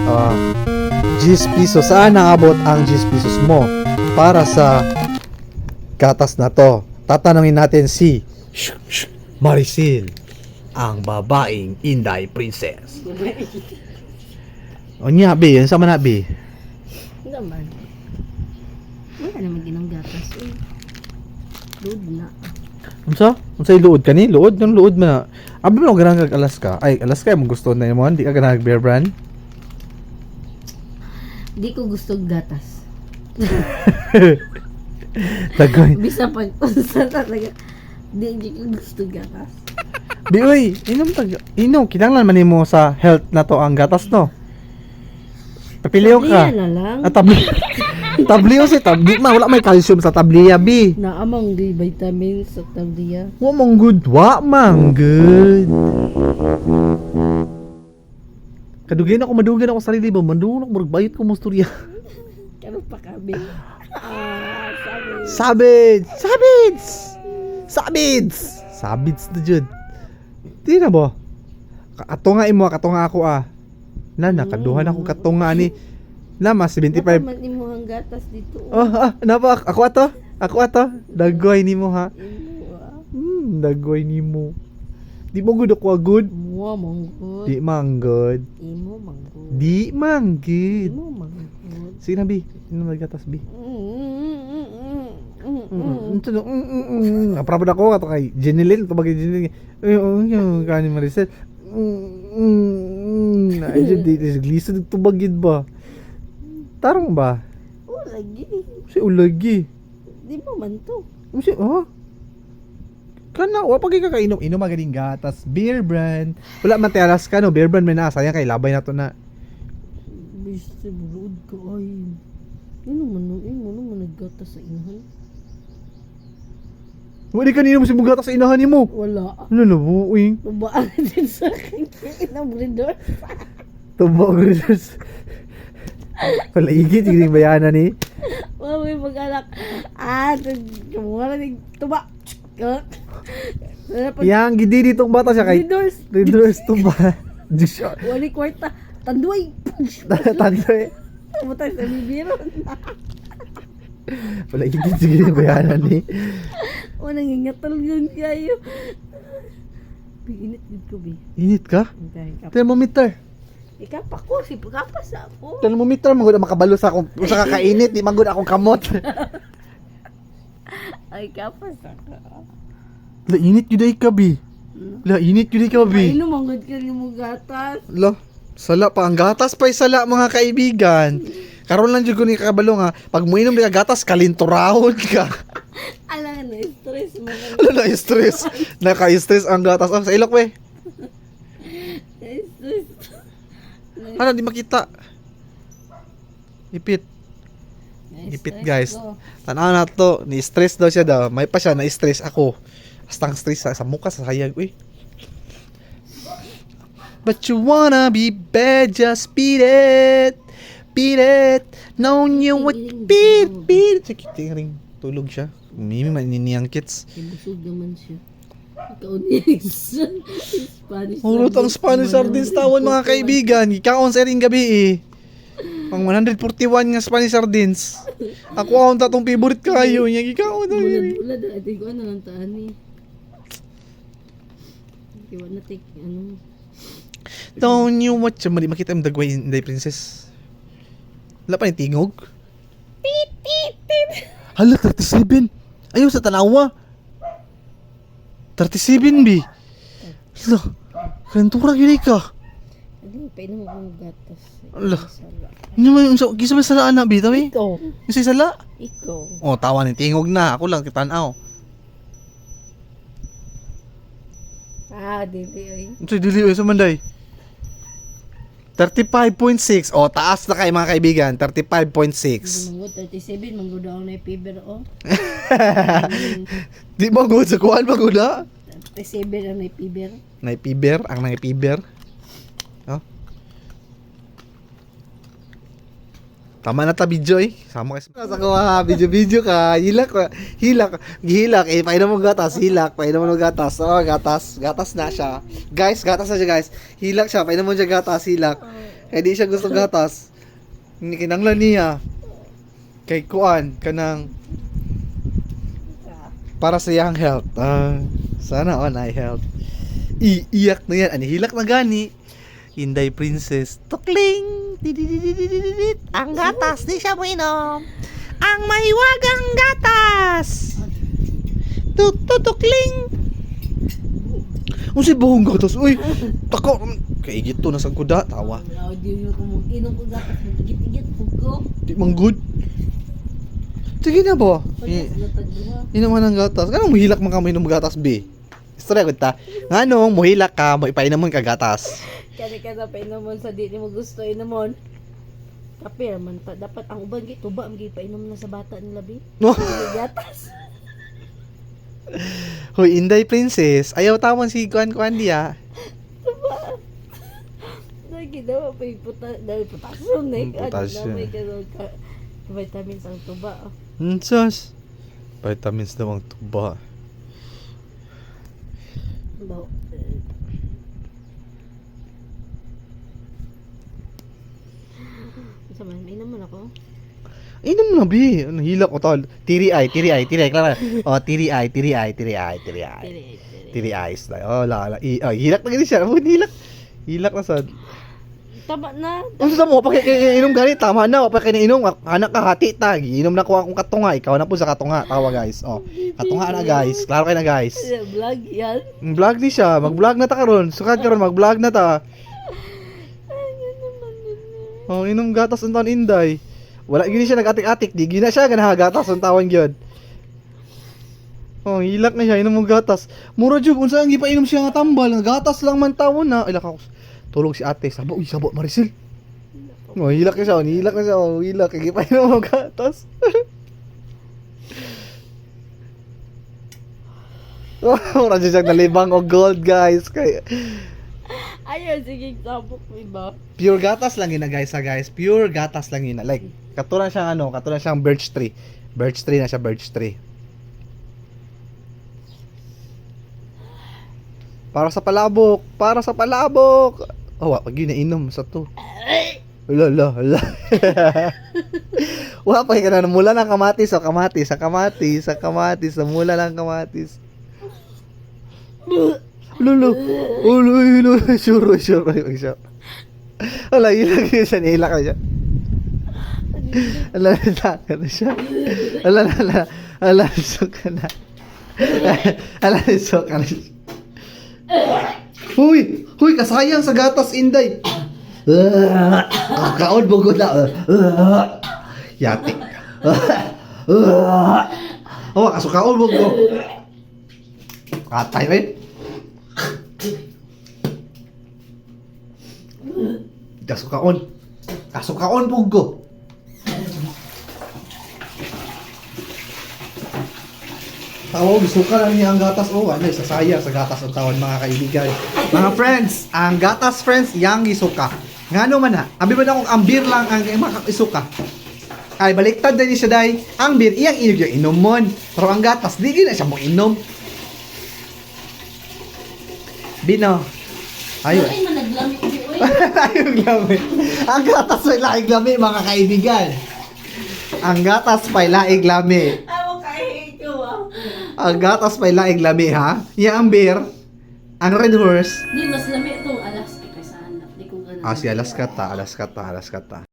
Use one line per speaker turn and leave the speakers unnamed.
10 pesos. Saan naabot ang 10 pesos mo para sa gatas na to? Tatanungin natin si Maricel, ang babaeng Inday Princess. O niya, be, yan sa man na, be.
Naman. Wala naman ginang gatas eh. Load na.
Unsay luod ka ni? Luod? Yung luod mo na. Abi mo ganang kag Alaska. Ay, Alaska yung gusto na mo. Di ka ganang Bear Brand.
Di ko gusto gatas.
Tagoy.
Bisa pag unsa talaga. Di ko gusto gatas.
Bi, uy, inom, kinanglan man nimo sa health na to ang gatas, no? Papiliyo ka.
Tabliya na lang.
Tabliyo si tabli. Wala may calcium sa tabliya, bi.
Naamang di vitamins sa tabliya.
Wa mong good. Wa mang good. Kadugan ako sa sarili ba? Mandungan ako magbayot ko mo storya.
Kano pa kami? Sabi.
Sabids na jud. Di na ba? Katunga imo, katunga ako nakaduhan ako katunga ni. Mas 75.
Nakaman mo ang gatas dito.
Napa ako ato. Dagoy nimo ha.
Imo
Dagoy nimo. Di mo good ako good.
Mo manggod.
Di manggod.
Imo manggod.
Di manggid.
Imo manggod.
Sige na, bi. Inom na gatas, bi. Aprabad ako ato kay Jenilyn, tubag kay Jenilyn. Yung kanin Maricel. Ayun, di glisod tubagid ba? Tarong ba?
Lagi.
Si ulagi.
Di mo man to.
Si kana wa pag kakainom magaling gatas, Bear Brand. Wala man teras ka no, Bear Brand may na sayang kay labay na to na.
Biste bulod ko ay. Imo man naggatas sa inahan.
Wala ka ninom si gatas sa inahan nimo.
Wala.
Ano na buing?
Babaan din sa akin. Inang breeder.
Tubog rin. Wala igit, hindi bayanan ni.
Mami mag-anak. Kumuha na tuba.
Yang gidi ditong bata siya kay Readers tuba.
Wali kwarta. Tanduay.
Tandoy.
Tumutay sa bibiron.
Wala igit, sige bayanan ni.
Nang ingatal yun kayo. Init yun ko, bi.
Init ka? Thermometer.
Ikaw ko, si kapas ako.
Thermometer, magod makabalo sa akong sa kakainit, di magod akong kamot.
Ay, kapas ako.
La init yun ay ka, bi. La init yun ay ka, bi.
Ay, manggod ka rin mo gatas.
La, sala pa. Ang gatas pa'y sala, mga kaibigan. Karon lang dyan ko ni kabalo nga, pag mo inom di ka gatas, kalinturahon ka.
Alam na, stress mo.
Na-stress. Naka-stress ang gatas. Sa ilok, we.
Stress.
Ano, di makita. Ipit, guys. Tanaw na to. Ni-stress daw siya daw. May pa siya, na-stress ako. Basta ang stress sa mukha, sa hayag. Uy. But you wanna be bad, just beat it. Beat it. No new what beat. Sige, ring. Tulog siya. Mimi maniniyang kids.
Busog naman siya. Ikaw ni Spanish.
Urot ang Spanish sardines tawon, mga kaibigan. Ikaon sa ring gabi eh. Ang 141 nga Spanish sardines. Ako akong tatong favorite kayo. Yung ikaon na yun.
Wala na. Ate ko ano lang taan eh. Kaya na take ano.
Don't you watch. Mali makita yung dagway Inday Princess. Wala pa ni tingog. Hala, 37. Ayaw sa tanawa. 37, bi. Hala, kalentura gini ka.
Hindi, painom akong gatas.
Hala. Ano mo yung gisa ba sala na, bi? Tawi?
Ikaw.
Yung sa sala?
Ikaw.
Oh, tawa ni tingog na. Ako lang kitanaw.
Dili ay.
Ito, dili sa manday. 35.6. Oh, taas na kayo, mga kaibigan. 35.6.
Manggod 37, manggod ako na fever oh.
Di mo good sa kuhan ba na?
37 ang na fever.
Naipiber, ang naipiber. Oh. Tama na ta video eh. Sama ka sa ko ha, video ka. Hilak. Painom mo gatas, hilak. Painom mo gatas. Oh, gatas na siya. Guys, gatas na siya, guys. Hilak siya, painom mo siya gatas, hilak. Kaya di siya gusto gatas. Hindi kinanglan niya. Kay kuan kanang para sa iyang health. Sana on ay health. Iiyak na yan. Anihilak na gani. Inday Princess. Tukling! Didididididididid. Ang gatas, di siya mo inom. Ang mahiwagang gatas! Tutukling! Ang si buhong gatas. Uy! Tako! Kaigit to, nasang kuda. Tawa.
Audio yung kumukinom ko gatas. Igit-igit ko.
Di mang good. Sige na ba? Inom man ang gatas. Kanong muhilak man ka mo inom gatas, B? Istorya ko ta. Nga nung muhilak ka, mo ipainom ka gatas.
Kani ka na pa inomon sa di mo gusto inomon. Kape man pa dapat ang uban gi tuba ang gipainom na sa bata nila bi.
No.
Gatas.
Hoy, Inday Princess, ayaw tawon si kuan diya.
Tuba. Lagi daw pa dahil potassium na
Potassium.
may ka vitamins ang tuba.
Sus. Vitamins daw ang tuba.
Daw. Sama, may naman ako.
Inom na, B. Ano, hilak ko tol. Tiri ay. Klara. Oh, tiri ay. Tiri eyes. Oh, la. Hilak na ganun siya. Oh, hilak na sad.
Tama na.
Ano sa mo? Inom gani. Tama na. Pag inom, anak ka hati ta. Inom na ko akong katunga. Ikaw na po sa katunga. Tawa, guys. Oh, katunga na, guys. Klaro kayo na, guys.
Vlog yan.
Vlog di siya. Mag-vlog na ta karon. Sukad karon, mag-vlog na ta. Oh, inom gatas ang taon Inday. Wala gini siya nag-atik-atik, di gina siya ganaha gatas ang tawon gyud. Oh, hilak na siya inom mo gatas. Mura jud unsa ang gipainom siya nga tambal, nga gatas lang man tawon na. Ila ka tulog si ate, sabo Maricel. Oh, hilak na siya, hilak kay gipainom mo gatas. Oh, mura jud siya nalibang og gold, guys. Kay
Ayun, sige, sabok mo ba?
pure gatas lang yun na guys ha guys. Pure gatas lang yun na. Like, katulad siyang birch tree. Birch tree na siya, birch tree. Para sa palabok. Oh, wag yun nainom sa to. Hala. Wala pa ka na mula ng kamatis. Mula ng kamatis. Lolo. Sure. Ala, hilak siya. Nihilak na siya. Ala, suka na. Huy, kasayang sa gatas, Inday. Kaon, bugod na. Yati. Oh, kasukaon, bugod. Katay, eh. Kasukaon puggo. Tawag, suka lang niya ang gatas. Oh, ano, sasaya sa gatas ang tawon mga kaibigan. Mga friends, ang gatas friends, yang isuka. Ngano man ha, abi man akong ambir lang ang isuka. Ay, baliktad na niya siya dahi. Ang beer, iyang inomon. Pero ang gatas, di na siya mo inom. Bino. Ayun.
Ay, managlamit di oy.
Ayun lami. Ang gatas may laig lami mga kaibigan. Ang gatas may laig lami.
Ako kahit ko
Ang gatas may laig lami ha. Yang ang beer, ang red horse.
Di mas lami itong Alaska kaysa anak. Di ko ganun.
Si Alaska ta.